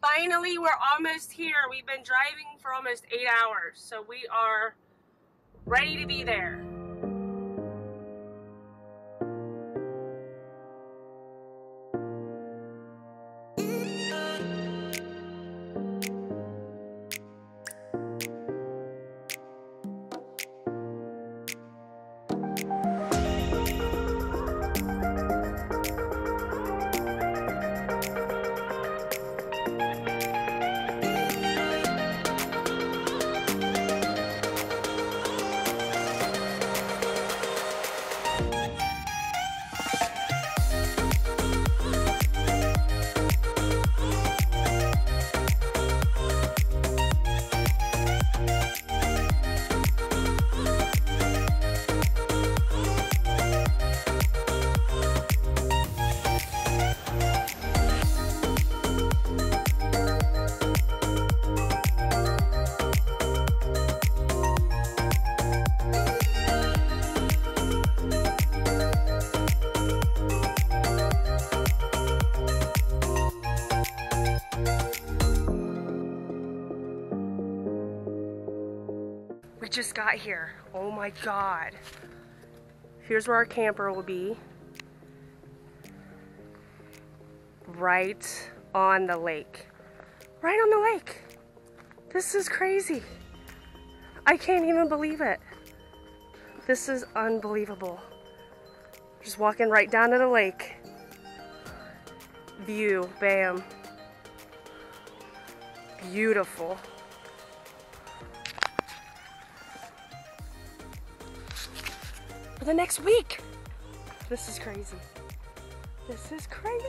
Finally, we're almost here. We've been driving for almost 8 hours, so we are ready to be there. We just got here. Oh my God. Here's where our camper will be. Right on the lake. Right on the lake. This is crazy. I can't even believe it. This is unbelievable. Just walking right down to the lake. View, bam. Beautiful. For the next week. This is crazy. This is crazy.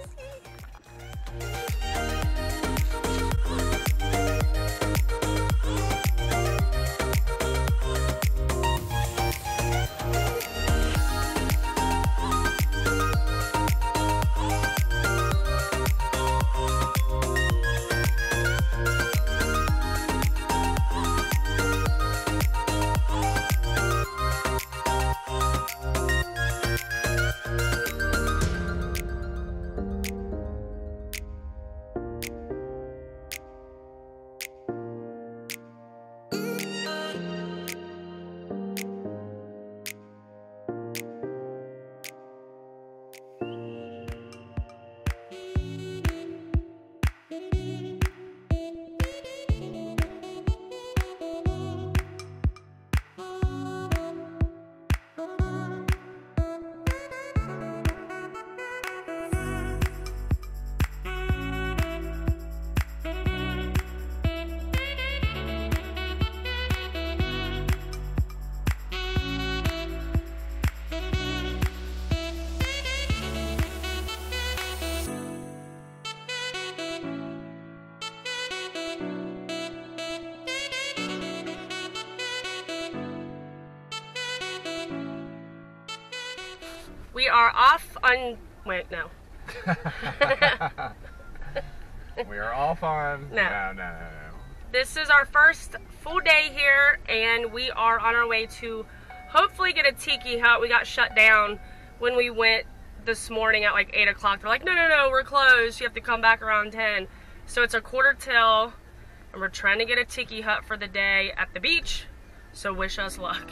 We are off on, wait, no. We are off on, no. This is our first full day here, and we are on our way to hopefully get a tiki hut. We got shut down when we went this morning at like 8 o'clock. They're like, no, we're closed. You have to come back around 10. So it's a quarter till, and we're trying to get a tiki hut for the day at the beach. So wish us luck.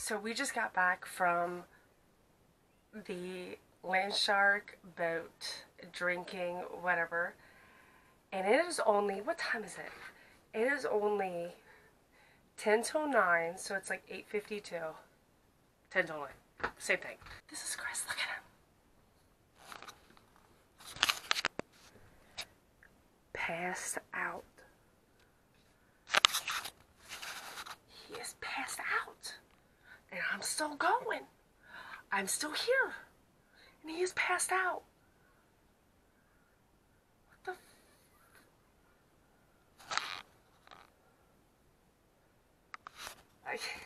So we just got back from the Land Shark boat, drinking, whatever. And it is only, what time is it? It is only 10 till 9, so it's like 8:52. 10 till 9. Same thing. This is Chris, look at him. Passed out. He is passed out. And I'm still going. I'm still here. And he is passed out. What the I can't.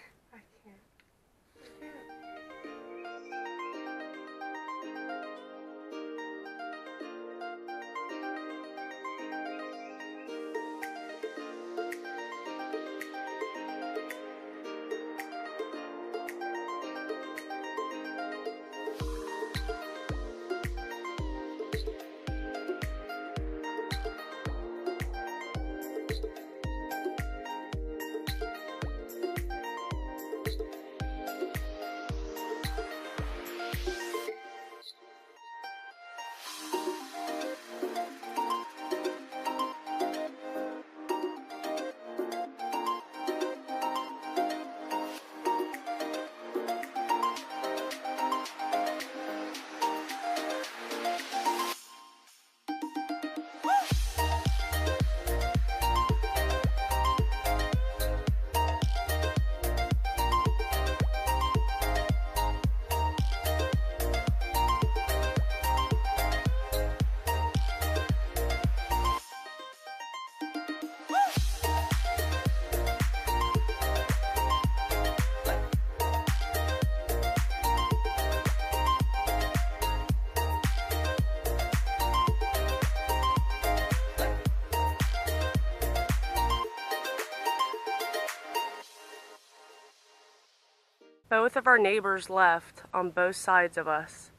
Both of our neighbors left on both sides of us.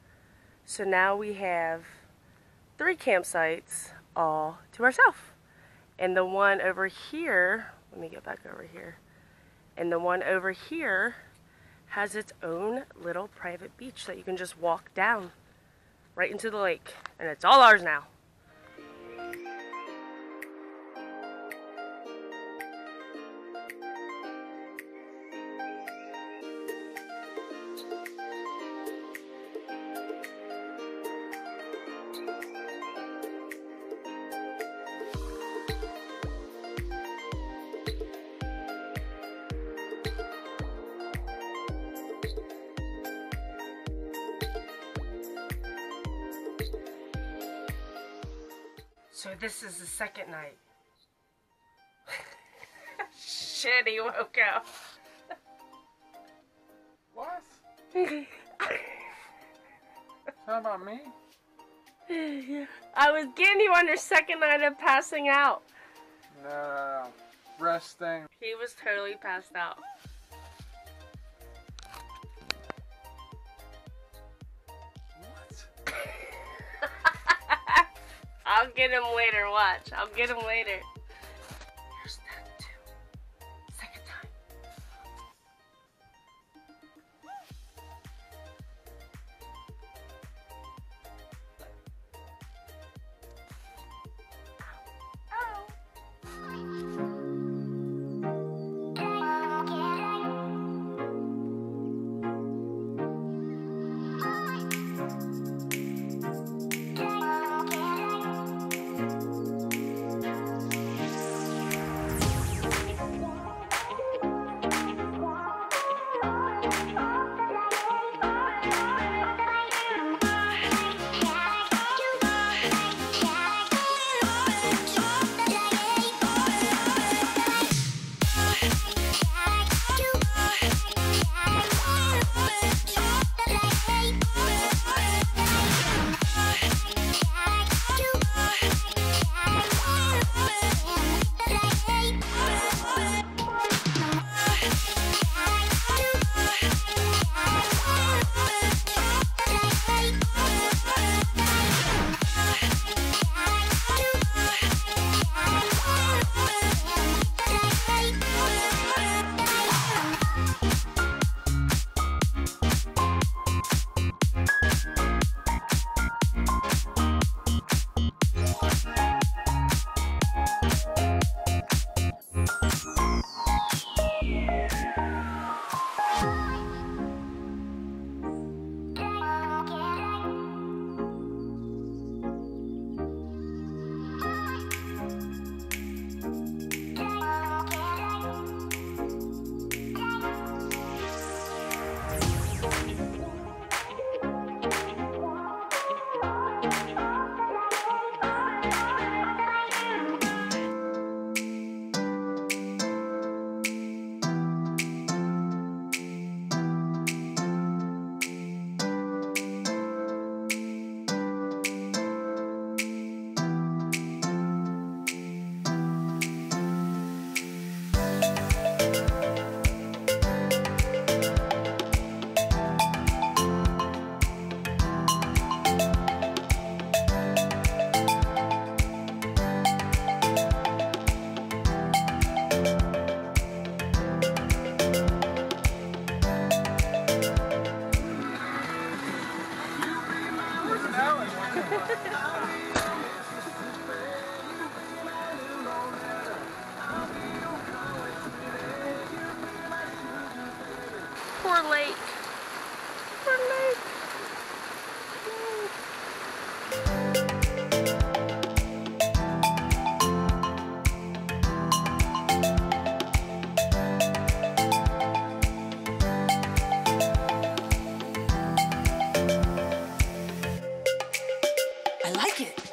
So now we have 3 campsites all to ourselves. And the one over here, let me get back over here. And the one over here has its own little private beach that you can just walk down right into the lake. And it's all ours now. So this is the second night. Shit, he woke up. What? Not about me? I was getting you on your second night of passing out. No. Resting. He was totally passed out. What? I'll get him later, watch. I'll get him later. Here's that too. Second time. Ow. Poor Lake. Poor Lake. I like it.